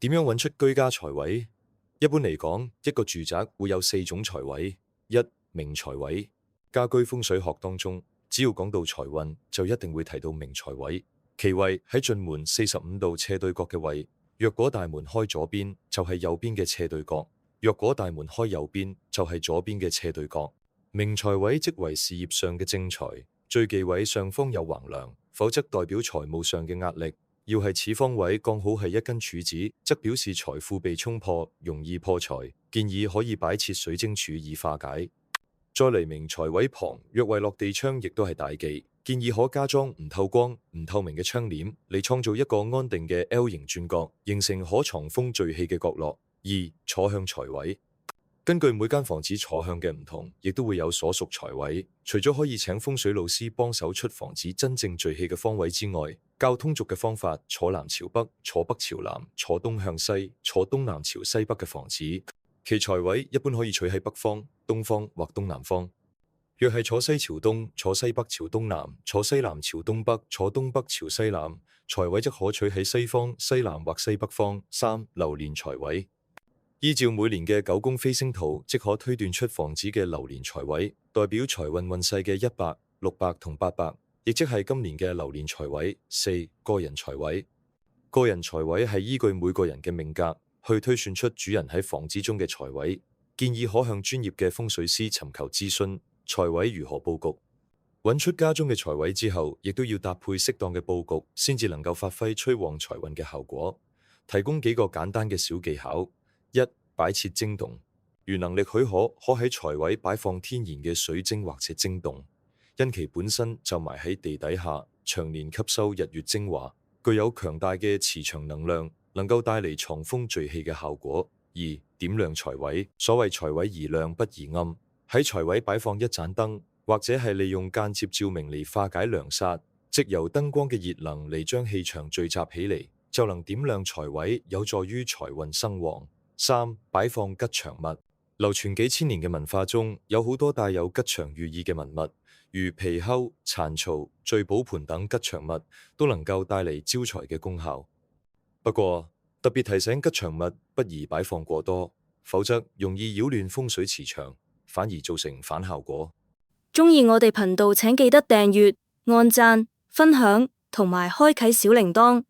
點樣揾出居家財位？一般嚟講，一個住宅會有4種財位：一、明財位。家居風水學當中，只要講到財運，就一定會提到明財位。其位喺進門45度斜對角嘅位。若果大門開左邊，就係右邊嘅斜對角；若果大門開右邊，就係左邊嘅斜對角。明財位即為事業上嘅正財，最忌位上方有橫梁，否則代表財務上嘅壓力。要係此方位剛好係一根柱子，則表示財富被衝破，容易破財。建議可以擺設水晶柱以化解。再嚟明財位旁，若為落地窗，亦都係大忌。建議可加裝唔透光、唔透明嘅窗簾，嚟創造一個安定嘅 L 型轉角，形成可藏風聚氣嘅角落。二、坐向財位。根據每間房子坐向嘅唔同，亦都會有所屬財位。除咗可以請風水老師幫手出房子真正聚氣嘅方位之外，較通俗嘅方法，坐南朝北、坐北朝南、坐東向西、坐東南朝西北嘅房子，其財位一般可以取喺北方、東方或東南方。若係坐西朝東、坐西北朝東南、坐西南朝東北、坐東北朝西南，財位則可取喺西方、西南或西北方。三、流年財位。依照每年嘅9宮飛星圖，即可推斷出房子嘅流年財位，代表財運運勢嘅100、600同800，亦即係今年嘅流年財位。四、個人財位。個人財位係依據每個人嘅命格去推算出主人喺房子中嘅財位，建議可向專業嘅風水師尋求諮詢。財位如何佈局？揾出家中嘅財位之後，亦都要搭配適當嘅佈局，先至能夠發揮催旺財運嘅效果。提供幾個簡單嘅小技巧。一、擺設晶洞。如能力許可喺財位擺放天然嘅水晶或者晶洞，因其本身就埋喺地底下，長年吸收日月精華，具有強大嘅磁場能量，能夠帶嚟藏風聚氣嘅效果。二、點亮財位。所謂財位宜亮不宜暗，喺財位擺放一盞燈，或者係利用間接照明嚟化解良煞，藉由燈光嘅熱能嚟將氣場聚集起嚟，就能點亮財位，有助於財運生旺。三、擺放吉祥物。流傳幾千年嘅文化中，有好多帶有吉祥寓意嘅文物，如貔貅、殘曹、聚寶盆等吉祥物，都能夠帶嚟招財嘅功效。不過，特別提醒吉祥物不宜擺放過多，否則容易擾亂風水磁場，反而造成反效果。鍾意我哋頻道請記得訂閱、按讚、分享同埋開啟小鈴鐺。